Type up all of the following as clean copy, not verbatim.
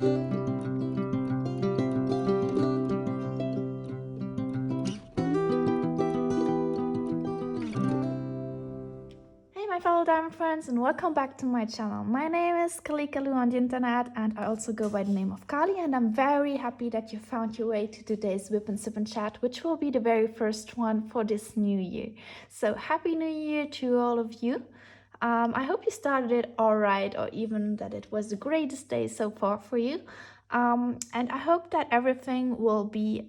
My fellow diamond friends, and welcome back to my channel. My name is Kalikaloo on the internet, and I also go by the name of Kali, and I'm very happy that you found your way to today's Wip Sip Chat, which will be the very first one for this new year. So happy new year to all of you. I hope you started it all right, or even that it was the greatest day so far for you. And I hope that everything will be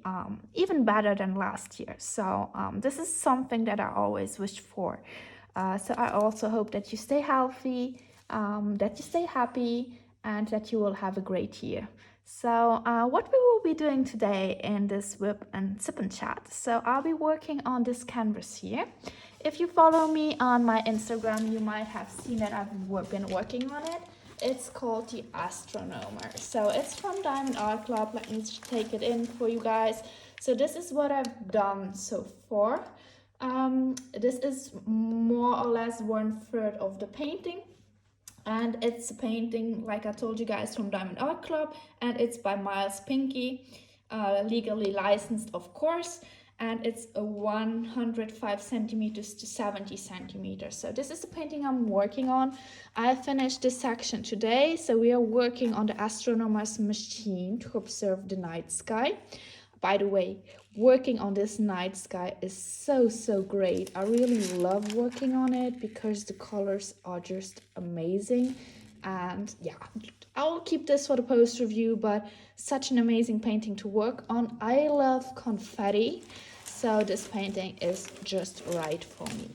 even better than last year. So this is something that I always wish for. So I also hope that you stay healthy, that you stay happy, and that you will have a great year. So what we will be doing today in this Wip and Sip and Chat. So I'll be working on this canvas here. If you follow me on my Instagram, you might have seen that I've been working on it. It's called the Astronomer. So it's from Diamond.Kalikaloo. Let me take it in for you guys. So this is what I've done so far. This is more or less 1/3 of the painting, and it's a painting, like I told you guys, from Diamond.Kalikaloo, and it's by Miles Pinky, legally licensed, of course, and it's a 105 centimeters to 70 centimeters. So this is the painting I'm working on. I finished this section today, so we are working on the astronomer's machine to observe the night sky. By the way, working on this night sky is so great. I really love working on it because the colors are just amazing. And yeah, I'll keep this for the post review, but such an amazing painting to work on. I love confetti, so this painting is just right for me.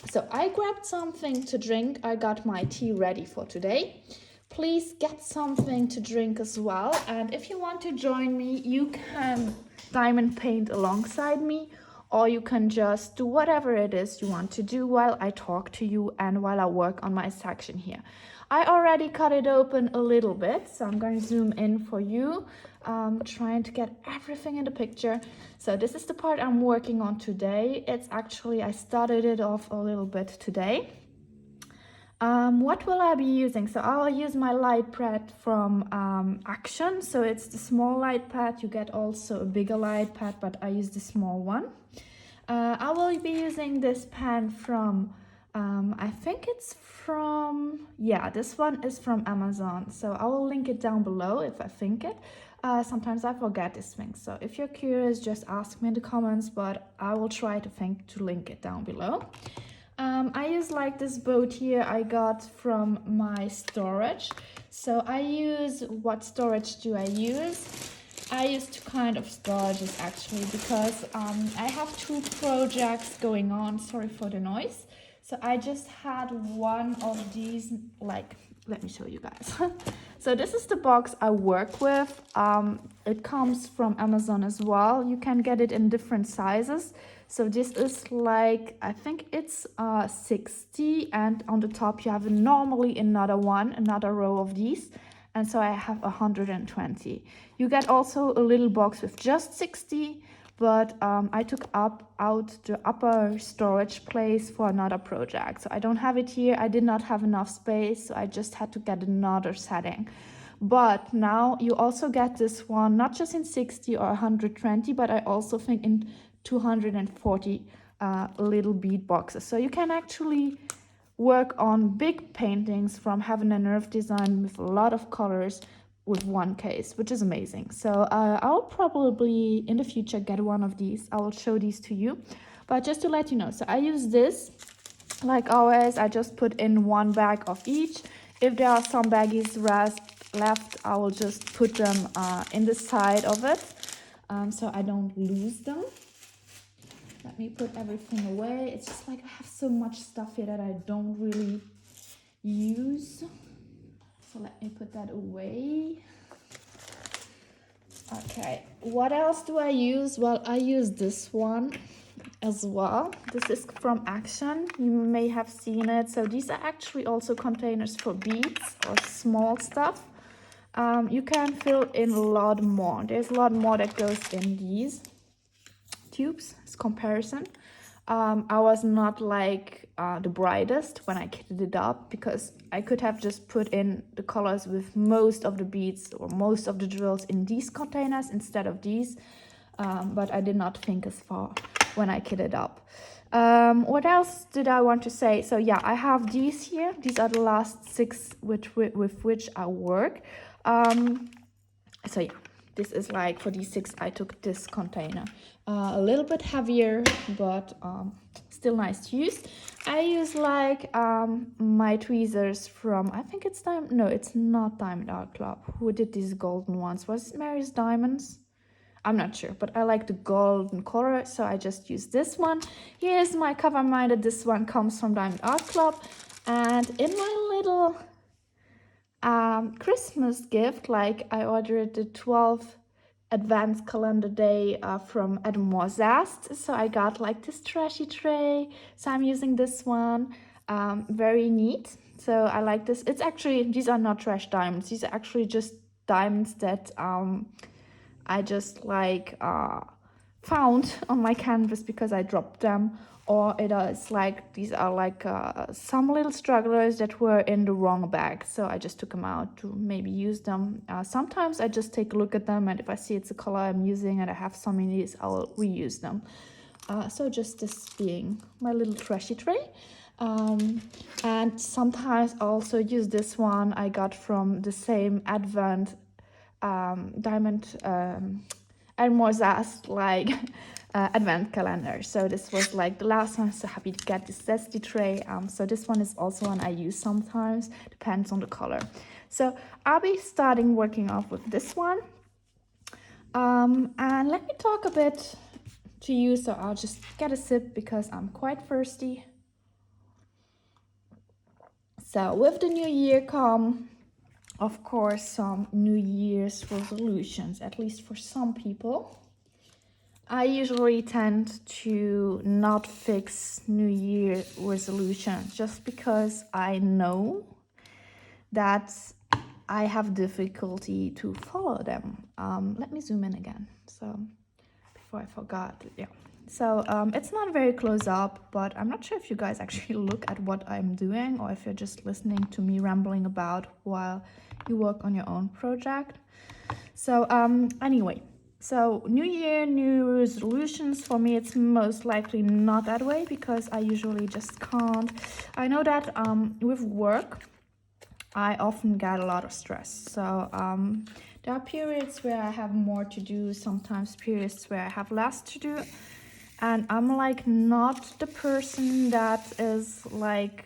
So I grabbed something to drink. I got my tea ready for today. Please get something to drink as well, and if you want to join me, you can diamond paint alongside me, or you can just do whatever it is you want to do while I talk to you and while I work on my section here. I already cut it open a little bit, so I'm going to zoom in for you, trying to get everything in the picture. So this is the part I'm working on today. It's actually, I started it off a little bit today. What will I be using? So I'll use my light pad from Action. So it's the small light pad. You get also a bigger light pad, but I use the small one. I will be using this pen from, I think it's from, yeah, this one is from Amazon. So I will link it down below if I think it. Sometimes I forget these things. So if you're curious, just ask me in the comments, but I will try to think to link it down below. I use like this boat here I got from my storage. So I use, what storage do I use? I use two kind of storages actually, because I have two projects going on. Sorry for the noise. So I just had one of these, like, let me show you guys. So this is the box I work with. It comes from Amazon as well. You can get it in different sizes. So this is like, I think it's 60, and on the top you have normally another row of these. And so I have 120. You get also a little box with just 60, but I took out the upper storage place for another project. So I don't have it here. I did not have enough space, so I just had to get another setting. But now you also get this one, not just in 60 or 120, but I also think in 240 little bead boxes. So you can actually work on big paintings from Heaven and Earth design with a lot of colors with one case, which is amazing. So I'll probably in the future get one of these. I will show these to you, but just to let you know, so I use this like always. I just put in one bag of each. If there are some baggies left, I will just put them in the side of it, so I don't lose them. Let me put everything away. It's just like I have so much stuff here that I don't really use. So let me put that away. Okay, what else do I use? Well, I use this one as well. This is from Action. You may have seen it. So these are actually also containers for beads or small stuff. You can fill in a lot more. There's a lot more that goes in these tubes as comparison. I was not like the brightest when I kitted it up, because I could have just put in the colors with most of the beads or most of the drills in these containers instead of these, but I did not think as far when I kitted up. What else did I want to say? So yeah, I have these here. These are the last 6 with which I work. So yeah, this is like for these 6 I took this container. A little bit heavier, but still nice to use. I use like my tweezers from, I think it's Diamond, no, it's not Diamond.Kalikaloo. Who did these golden ones? Was it Mary's Diamonds? I'm not sure, but I like the golden color, so I just use this one. Here's my cover minder. This one comes from Diamond.Kalikaloo, and in my little Christmas gift, like I ordered the 12 advent calendar day from Zest, so I got like this trashy tray, so I'm using this one. Very neat, so I like this. It's actually, these are not trash diamonds, these are actually just diamonds that I just like found on my canvas because I dropped them, or it is like, these are like some little strugglers that were in the wrong bag, so I just took them out to maybe use them. Sometimes I just take a look at them, and if I see it's a color I'm using and I have some in these, I'll reuse them. So just this being my little trashy tray. And sometimes I also use this one I got from the same advent diamond and more zest like advent calendar. So this was like the last one. So happy to get this zesty tray. So this one is also one I use sometimes, depends on the color. So I'll be starting working off with this one, and let me talk a bit to you. So I'll just get a sip because I'm quite thirsty. So with the new year come, of course, some New Year's resolutions, at least for some people. I usually tend to not fix New Year resolutions just because I know that I have difficulty to follow them. Let me zoom in again. So before I forgot, yeah. So it's not very close up, but I'm not sure if you guys actually look at what I'm doing, or if you're just listening to me rambling about while you work on your own project. So anyway, so New Year, new resolutions, for me it's most likely not that way, because I usually just can't. I know that with work I often get a lot of stress. So there are periods where I have more to do, sometimes periods where I have less to do. And I'm like not the person that is like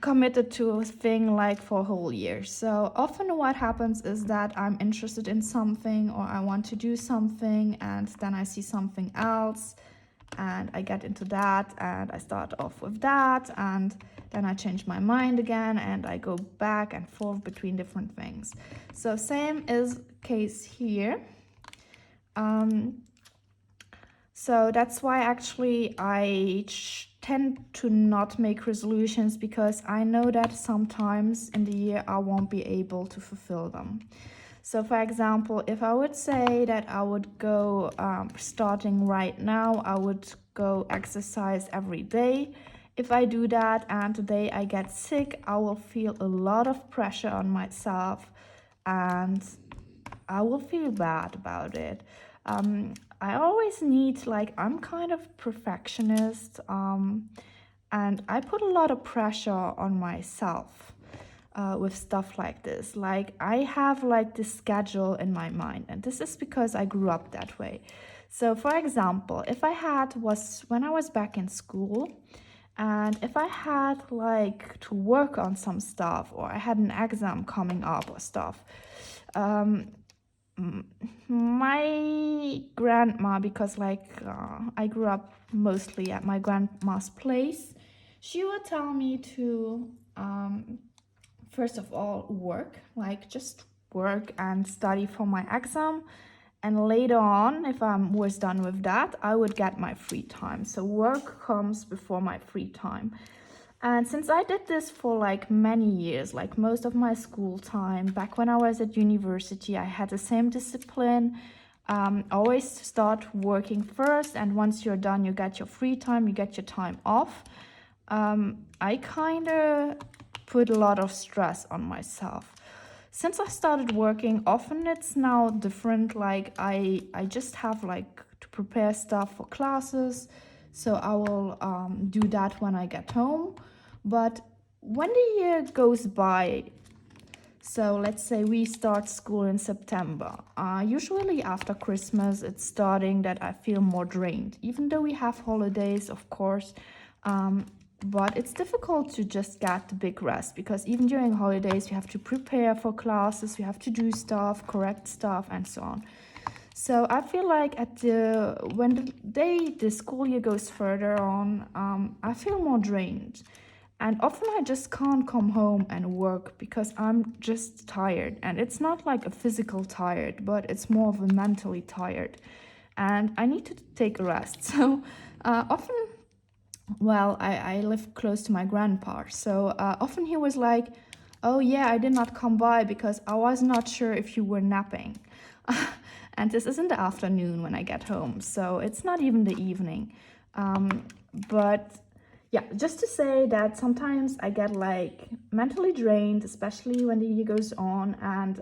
committed to a thing like for a whole year. So often what happens is that I'm interested in something, or I want to do something, and then I see something else and I get into that and I start off with that, and then I change my mind again and I go back and forth between different things. So same is case here. So that's why actually I tend to not make resolutions, because I know that sometimes in the year I won't be able to fulfill them. So for example, if I would say that I would go, starting right now, I would go exercise every day. If I do that and today I get sick, I will feel a lot of pressure on myself and I will feel bad about it. I always need, like, I'm kind of perfectionist, and I put a lot of pressure on myself with stuff like this. Like, I have like this schedule in my mind, and this is because I grew up that way. So for example, if I had was when I was back in school, and if I had like to work on some stuff, or I had an exam coming up or stuff, my grandma, because like I grew up mostly at my grandma's place, she would tell me to first of all work, like just work and study for my exam, and later on, if I was done with that, I would get my free time. So work comes before my free time. And since I did this for like many years, like most of my school time, back when I was at university, I had the same discipline. always start working first, and once you're done, you get your free time, you get your time off. I kind of put a lot of stress on myself. Since I started working, often it's now different. Like I just have like to prepare stuff for classes, so I will do that when I get home. But when the year goes by, so let's say we start school in September. Usually after Christmas, it's starting that I feel more drained, even though we have holidays, of course. But it's difficult to just get the big rest, because even during holidays, you have to prepare for classes, you have to do stuff, correct stuff, and so on. So I feel like when the school year goes further on, I feel more drained. And often I just can't come home and work because I'm just tired. And it's not like a physical tired, but it's more of a mentally tired. And I need to take a rest. So often, well, I live close to my grandpa. So often he was like, oh yeah, I did not come by because I was not sure if you were napping. And this is in the afternoon when I get home. So it's not even the evening. But yeah, just to say that sometimes I get like mentally drained, especially when the year goes on, and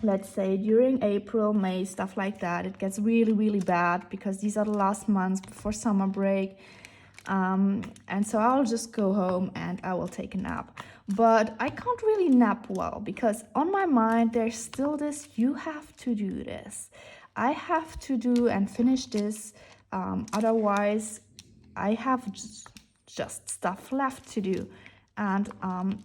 let's say during April, May, stuff like that, it gets really, really bad because these are the last months before summer break. And so I'll just go home and I will take a nap. But I can't really nap well because on my mind there's still this, you have to do this. I have to do and finish this, otherwise I have just stuff left to do. And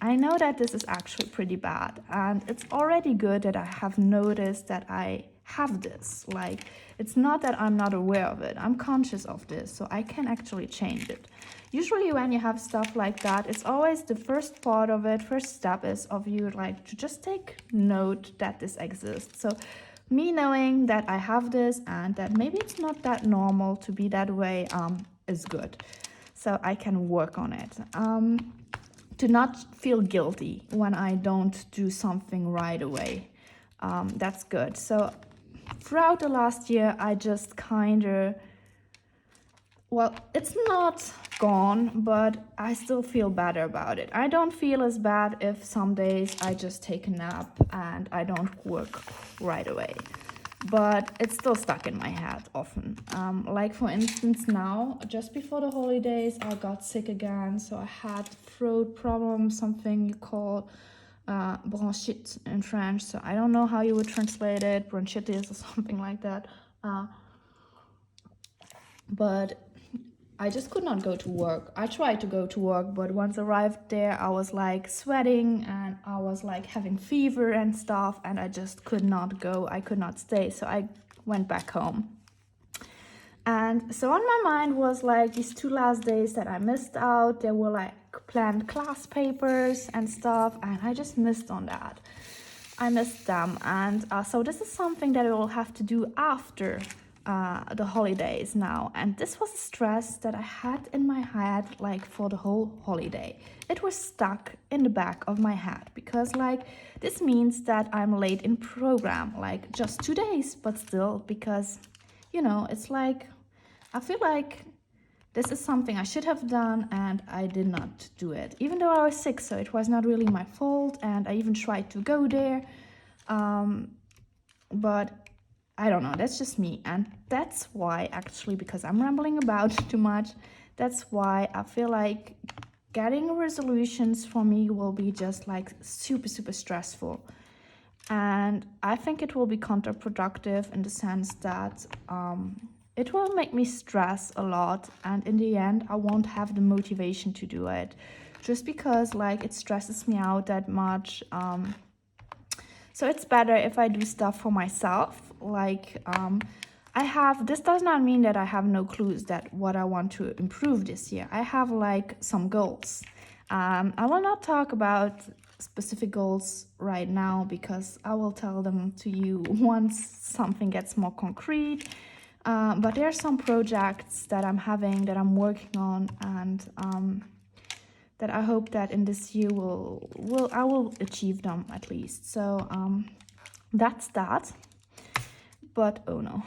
I know that this is actually pretty bad, and it's already good that I have noticed that I have this. Like, it's not that I'm not aware of it, I'm conscious of this, so I can actually change it. Usually when you have stuff like that, it's always the first part of it, first step is of you like to just take note that this exists. So me knowing that I have this and that maybe it's not that normal to be that way is good. So I can work on it. To not feel guilty when I don't do something right away. That's good. So throughout the last year, I just kind of, well, it's not gone, but I still feel better about it. I don't feel as bad if some days I just take a nap and I don't work right away. But it's still stuck in my head often. Like for instance now, just before the holidays, I got sick again. So I had throat problems, something you call bronchite in French. So I don't know how you would translate it, bronchitis or something like that. But I just could not go to work. I tried to go to work, but once arrived there, I was like sweating and I was like having fever and stuff, and I just could not go. I could not stay, so I went back home. And so on my mind was like these 2 last days that I missed out. There were like planned class papers and stuff, and I just missed on that. I missed them, and so this is something that I will have to do after the holidays now. And this was a stress that I had in my head like for the whole holiday. It was stuck in the back of my head because like this means that I'm late in program, like just 2 days, but still, because you know, it's like I feel like this is something I should have done and I did not do it, even though I was sick. So it was not really my fault, and I even tried to go there, but I don't know, that's just me. And that's why, actually, because I'm rambling about too much, that's why I feel like getting resolutions for me will be just like super, super stressful. And I think it will be counterproductive in the sense that it will make me stress a lot. And in the end, I won't have the motivation to do it just because like it stresses me out that much. So it's better if I do stuff for myself. Like this does not mean that I have no clues that what I want to improve this year. I have like some goals. I will not talk about specific goals right now because I will tell them to you once something gets more concrete. But there are some projects that I'm having, that I'm working on, and that I hope that in this year I will achieve them at least. So that's that. but oh no.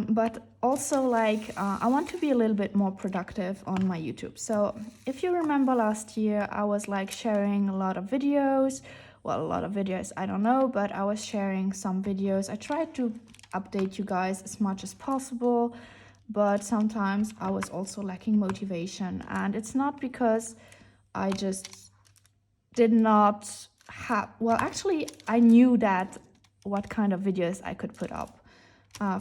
But also like I want to be a little bit more productive on my YouTube. So if you remember last year, I was like sharing a lot of videos. Well, a lot of videos, I don't know, but I was sharing some videos. I tried to update you guys as much as possible, but sometimes I was also lacking motivation. And it's not because I just did not have, well, actually, I knew that what kind of videos I could put up.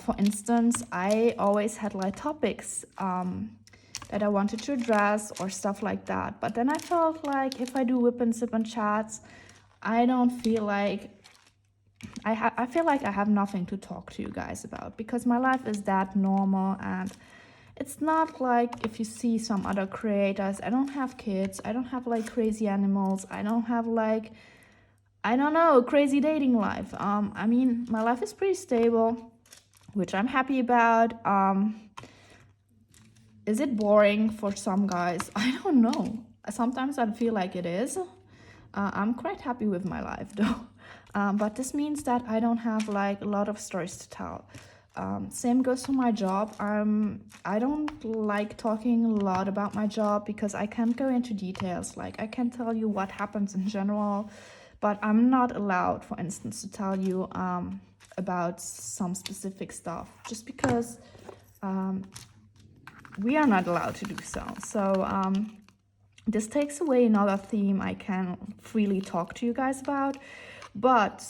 For instance, I always had like topics that I wanted to address or stuff like that. But then I felt like if I do Wip and Sip and Chats, I don't feel like I feel like I have nothing to talk to you guys about, because my life is that normal, and it's not like if you see some other creators. I don't have kids, I don't have like crazy animals, I don't have like, I don't know, crazy dating life. I mean, my life is pretty stable, which I'm happy about. Is it boring for some guys? I don't know. Sometimes I feel like it is. I'm quite happy with my life though. But this means that I don't have like a lot of stories to tell. Same goes for my job. I don't like talking a lot about my job because I can't go into details. Like I can tell you what happens in general, but I'm not allowed, for instance, to tell you about some specific stuff, just because we are not allowed to do so. So this takes away another theme I can freely talk to you guys about. But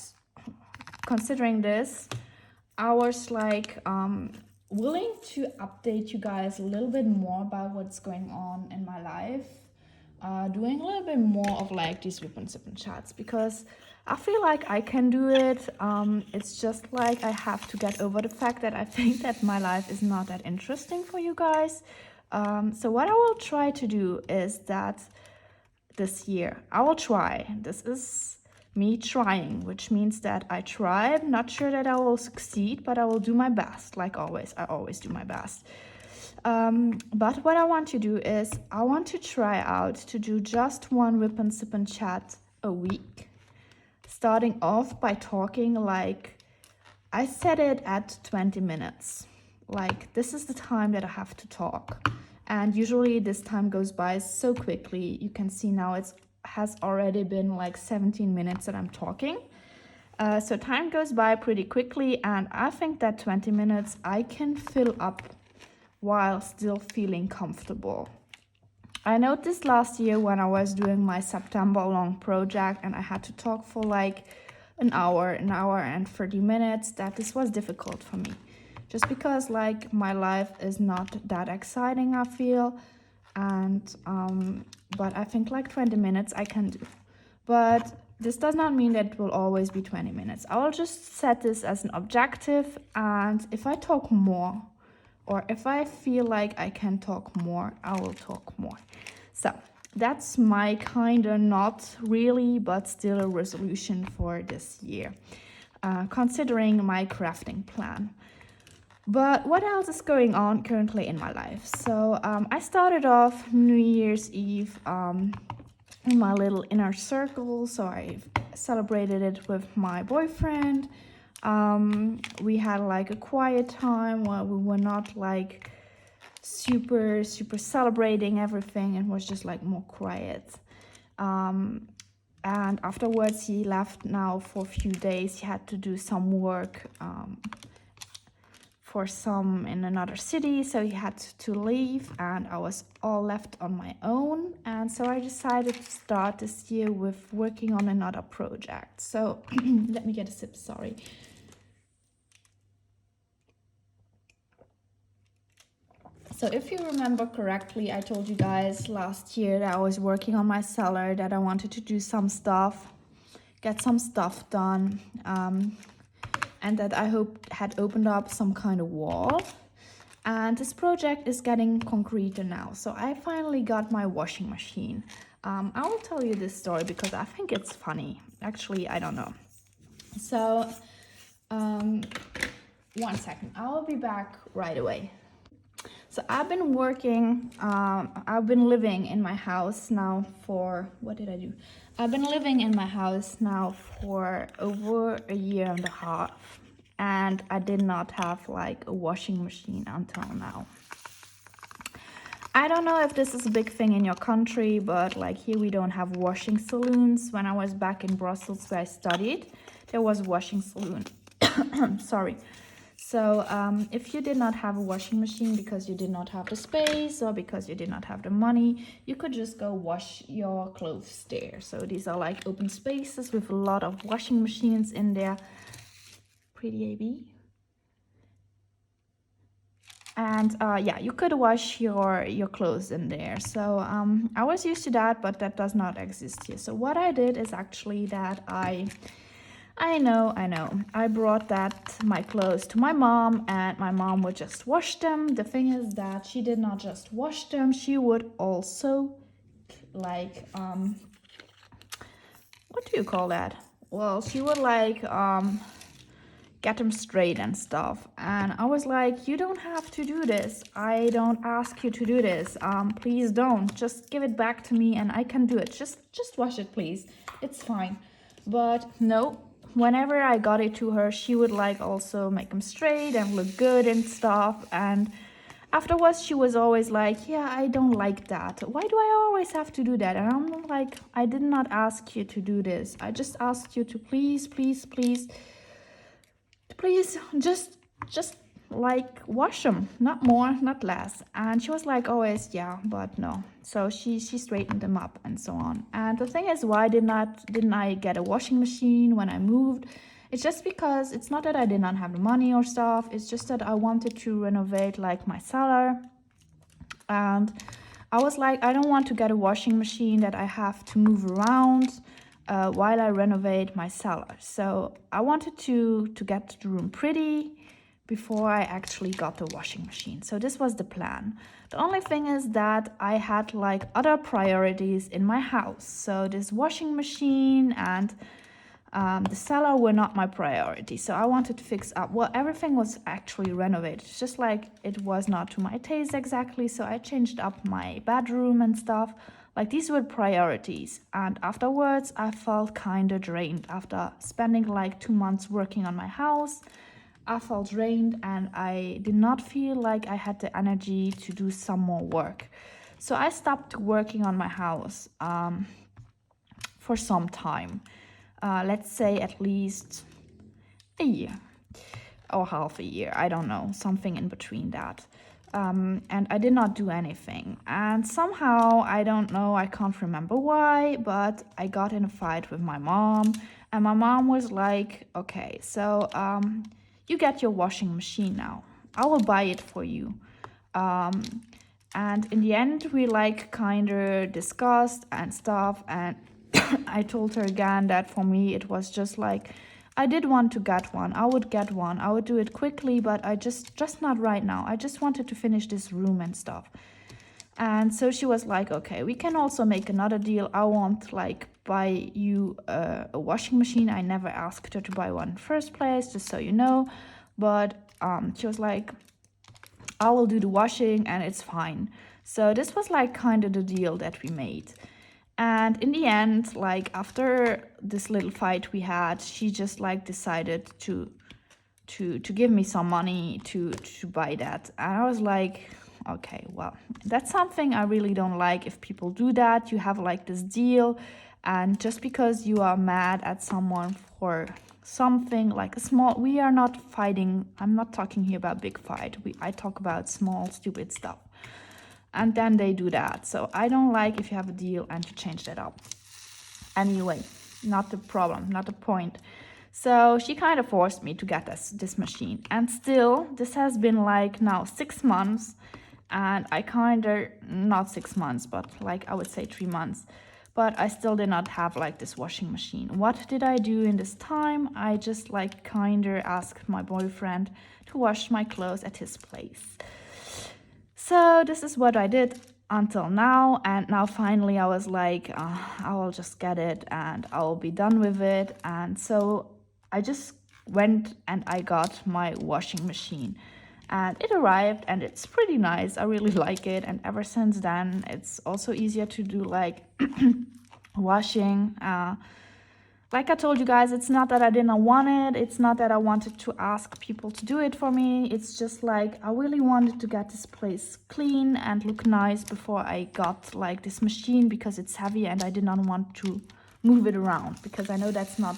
considering this, I was like willing to update you guys a little bit more about what's going on in my life, doing a little bit more of like these Wip and Sip and Chats, because I feel like I can do it. It's just like I have to get over the fact that I think that my life is not that interesting for you guys. So what I will try to do is that this year, I will try. This is me trying, which means that I tried. Not sure that I will succeed, but I will do my best. Like always, I always do my best. But what I want to do is I want to try out to do just one Wip and Sip and Chat a week. Starting off by talking, like I set it at 20 minutes. Like this is the time that I have to talk. And usually this time goes by so quickly. You can see now it has already been like 17 minutes that I'm talking. So time goes by pretty quickly, and I think that 20 minutes I can fill up while still feeling comfortable. I noticed last year when I was doing my September long project and I had to talk for like an hour and 30 minutes, that this was difficult for me. Just because like my life is not that exciting, I feel. And but I think like 20 minutes I can do. But this does not mean that it will always be 20 minutes. I will just set this as an objective, and if I talk more, or if I feel like I can talk more, I will talk more. So that's my kind of not really, but still a resolution for this year, considering my crafting plan. But what else is going on currently in my life? So I started off New Year's Eve in my little inner circle. So I celebrated it with my boyfriend. We had like a quiet time where we were not like super celebrating everything. It was just like more quiet. And afterwards he left now for a few days. He had to do some work for some in another city, so he had to leave, and I was all left on my own. And so I decided to start this year with working on another project. So let me get a sip, sorry. So if you remember correctly, I told you guys last year that I was working on my cellar, that I wanted to do some stuff, get some stuff done, and that I hope had opened up some kind of wall. And this project is getting concreter now. So I finally got my washing machine. I will tell you this story because I think it's funny. Actually, I don't know. So, 1 second. I will be back right away. So I've been working, I've been living in my house now for, what did I do? I've been living in my house now for over a year and a half. and I did not have like a washing machine until now. I don't know if this is a big thing in your country, but like here we don't have washing saloons. When I was back in Brussels where I studied, there was a washing saloon. Sorry. So if you did not have a washing machine because you did not have the space or because you did not have the money, you could just go wash your clothes there. So these are like open spaces with a lot of washing machines in there. Pretty AB. And yeah, you could wash your clothes in there. So I was used to that, but that does not exist here. So what I did is actually that I know. I brought my clothes to my mom, and my mom would just wash them. The thing is that she did not just wash them, she would also like what do you call that? Well, she would like get them straight and stuff. And I was like, you don't have to do this. I don't ask you to do this. Please don't. Just give it back to me and I can do it. Just wash it, please. It's fine. But no, whenever I got it to her, she would like also make them straight and look good and stuff. And afterwards, she was always like, yeah, I don't like that. Why do I always have to do that? And I'm like, I did not ask you to do this. I just asked you to please just like wash them, not more, not less. And she was like always, yeah, but no. So she straightened them up and so on. And the thing is, why didn't I get a washing machine when I moved? It's just because it's not that I did not have the money or stuff. It's just that I wanted to renovate like my cellar. And I was like, I don't want to get a washing machine that I have to move around while I renovate my cellar. So I wanted to get the room pretty before I actually got the washing machine. So this was the plan. The only thing is that I had like other priorities in my house. So this washing machine and the cellar were not my priority. So I wanted to fix up. Well, everything was actually renovated. It's just like it was not to my taste exactly. So I changed up my bedroom and stuff. Like these were priorities. And afterwards, I felt kind of drained. After spending like 2 months working on my house, I felt drained and I did not feel like I had the energy to do some more work. So I stopped working on my house for some time. Let's say at least a year or half a year. I don't know, something in between that. And I did not do anything. And somehow, I don't know, I can't remember why, but I got in a fight with my mom. And my mom was like, okay, so you get your washing machine now. I will buy it for you. And in the end, we like kind of discussed and stuff. And I told her again that for me, it was just like, I did want to get one. I would get one. I would do it quickly, but I just not right now. I just wanted to finish this room and stuff. And so she was like, okay, we can also make another deal. I won't like buy you a washing machine. I never asked her to buy one in the first place, just so you know. But she was like, I will do the washing and it's fine. So this was like kind of the deal that we made. And in the end, like after this little fight we had, she just like decided to give me some money to buy that. And I was like, okay, well, that's something I really don't like. If people do that, you have like this deal, and just because you are mad at someone for something like a small, we are not fighting. I'm not talking here about big fight. I talk about small stupid stuff. And then they do that. So I don't like if you have a deal and you change that up. Anyway, not the problem, not the point. So she kind of forced me to get this machine. And still, this has been like now 6 months. And I kind of, not 6 months, but like I would say 3 months. But I still did not have like this washing machine. What did I do in this time? I just like kind of asked my boyfriend to wash my clothes at his place. So this is what I did until now, and now finally I was like, I will just get it and I will be done with it. And so I just went and I got my washing machine, and it arrived and it's pretty nice. I really like it, and ever since then it's also easier to do like washing. like I told you guys, it's not that I didn't want it. It's not that I wanted to ask people to do it for me. It's just like I really wanted to get this place clean and look nice before I got like this machine, because it's heavy and I did not want to move it around, because I know that's not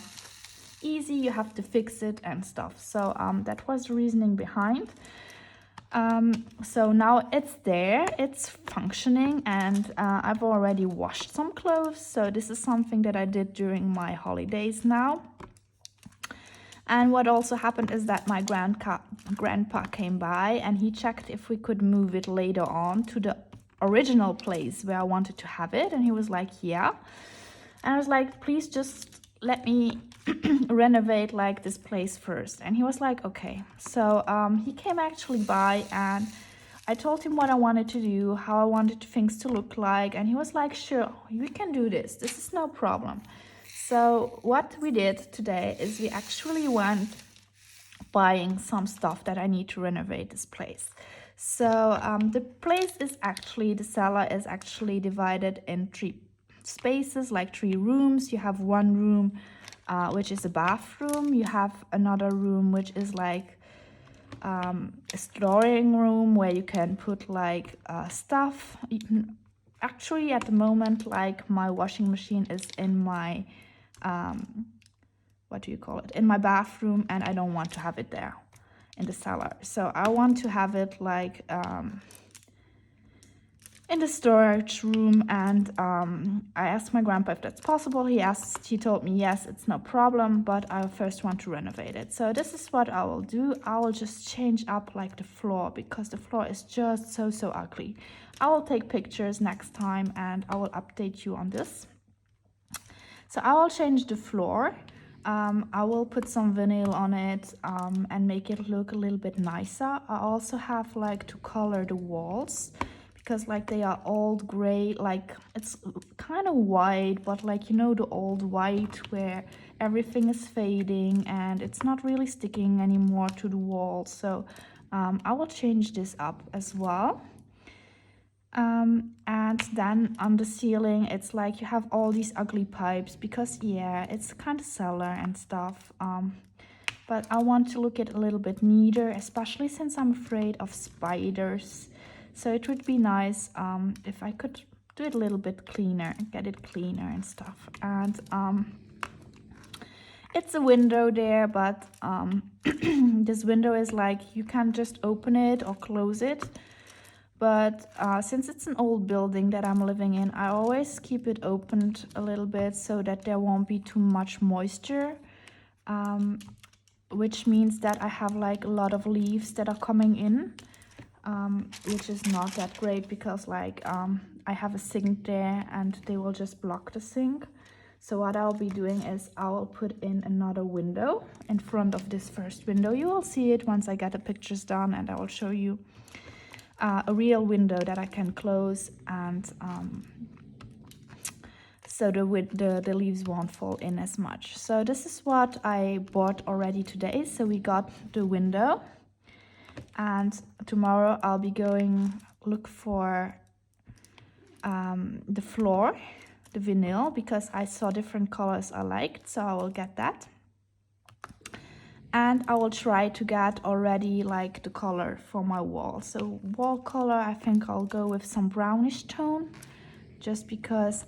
easy. You have to fix it and stuff. So that was the reasoning behind. So now it's there, it's functioning, and I've already washed some clothes. So this is something that I did during my holidays now. And what also happened is that my grandpa came by and he checked if we could move it later on to the original place where I wanted to have it. And he was like, yeah. And I was like, please just let me renovate like this place first. And he was like, okay. So he came actually by, and I told him what I wanted to do, how I wanted things to look like, and he was like, sure, we can do this. This is no problem. So what we did today is we actually went buying some stuff that I need to renovate this place. So the place is actually, the cellar is actually divided in 3 spaces, like 3 rooms. You have one room which is a bathroom. You have another room which is like a storing room where you can put like stuff. Actually at the moment, like my washing machine is in my what do you call it, in my bathroom, and I don't want to have it there in the cellar. So I want to have it like in the storage room. And I asked my grandpa if that's possible. He told me yes, it's no problem, but I first want to renovate it. So this is what I will do. I will just change up like the floor, because the floor is just so ugly. I will take pictures next time and I will update you on this. So I will change the floor. I will put some vinyl on it and make it look a little bit nicer. I also have like to color the walls, because like they are old gray, like it's kind of white, but like, you know, the old white where everything is fading and it's not really sticking anymore to the wall. So I will change this up as well. And then on the ceiling, it's like you have all these ugly pipes, because yeah, it's kind of cellar and stuff. But I want to look it a little bit neater, especially since I'm afraid of spiders. So it would be nice if I could do it a little bit cleaner, get it cleaner and stuff. And it's a window there, but this window is like you can just open it or close it. But since it's an old building that I'm living in, I always keep it opened a little bit so that there won't be too much moisture, which means that I have like a lot of leaves that are coming in, which is not that great, because like I have a sink there and they will just block the sink. So what I'll be doing is I will put in another window in front of this first window. You will see it once I get the pictures done, and I will show you a real window that I can close, and so the leaves won't fall in as much. So this is what I bought already today. So we got the window, and tomorrow I'll be going look for the floor, the vinyl, because I saw different colors I liked, so I will get that. And I will try to get already like the color for my wall. So wall color, I think I'll go with some brownish tone, just because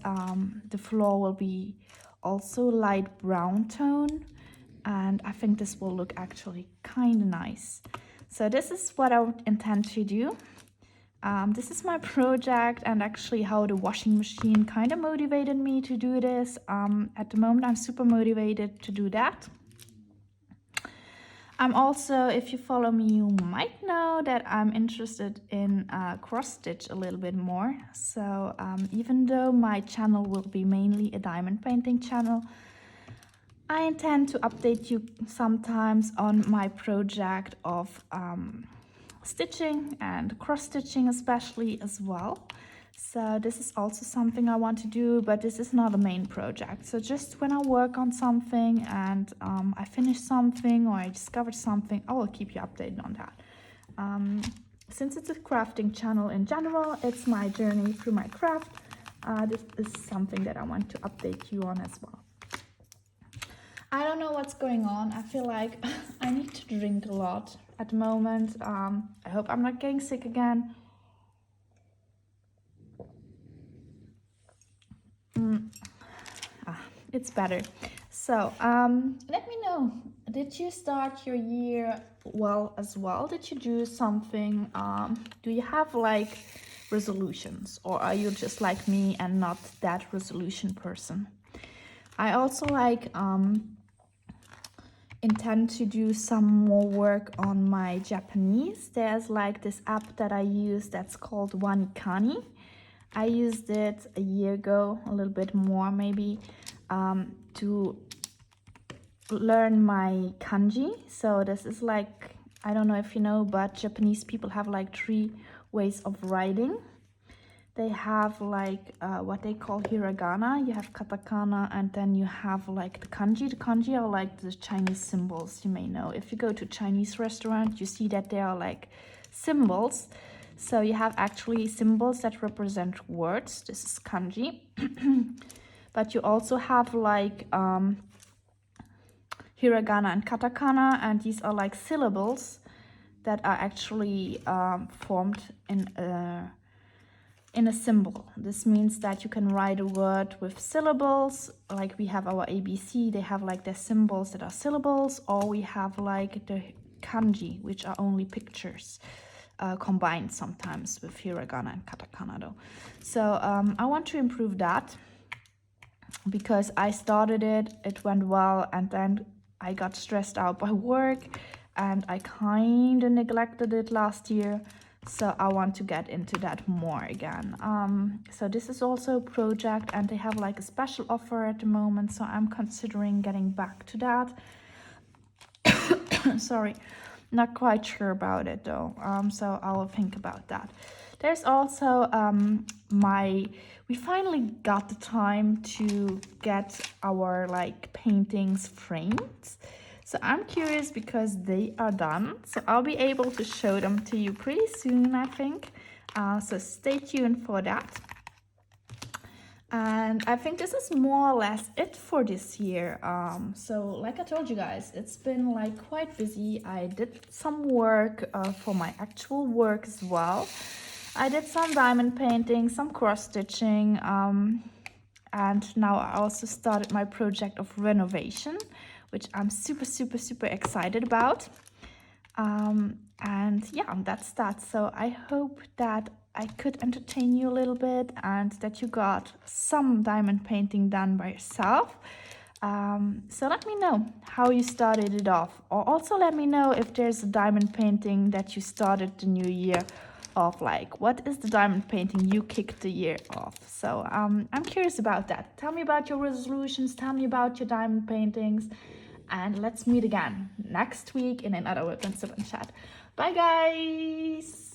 the floor will be also light brown tone, and I think this will look actually kind of nice. So this is what I would intend to do. This is my project, and actually how the washing machine kind of motivated me to do this. At the moment I'm super motivated to do that. I'm also, if you follow me, you might know that I'm interested in cross stitch a little bit more. So even though my channel will be mainly a diamond painting channel, I intend to update you sometimes on my project of stitching and cross stitching especially as well. So this is also something I want to do, but this is not a main project. So just when I work on something and I finish something or I discovered something, I will keep you updated on that. Since it's a crafting channel in general, it's my journey through my craft. This is something that I want to update you on as well. I don't know what's going on. I feel like I need to drink a lot at the moment. I hope I'm not getting sick again. It's better. So, let me know. Did you start your year well as well? Did you do something? Do you have like resolutions, or are you just like me and not that resolution person? I also like intend to do some more work on my Japanese. There's like this app that I use that's called Wanikani. I used it a year ago, a little bit more maybe, to learn my kanji. So this is like, I don't know if you know, but Japanese people have like 3 ways of writing. They have like what they call hiragana, you have katakana, and then you have like the kanji. The kanji are like the Chinese symbols, you may know. If you go to a Chinese restaurant, you see that they are like symbols. So you have actually symbols that represent words. This is kanji. But you also have like hiragana and katakana, and these are like syllables that are actually formed in a symbol. This means that you can write a word with syllables, like we have our ABC, they have like their symbols that are syllables, or we have like the kanji, which are only pictures, combined sometimes with hiragana and katakana though. So I want to improve that, because I started it went well, and then I got stressed out by work and I kind of neglected it last year. So I want to get into that more again. So this is also a project, and they have like a special offer at the moment, so I'm considering getting back to that. Sorry, not quite sure about it though. So I will think about that. There's also we finally got the time to get our like paintings framed. So I'm curious because they are done. So I'll be able to show them to you pretty soon, I think. So stay tuned for that. And I think this is more or less it for this year. So like I told you guys, it's been like quite busy. I did some work for my actual work as well. I did some diamond painting, some cross stitching, and now I also started my project of renovation, which I'm super excited about. And yeah, that's that. So I hope that I could entertain you a little bit, and that you got some diamond painting done by yourself. So let me know how you started it off, or also let me know if there's a diamond painting that you started the new year off. Like, what is the diamond painting you kicked the year off? So I'm curious about that. Tell me about your resolutions, tell me about your diamond paintings, and let's meet again next week in another Wip Sip Chat. Bye guys!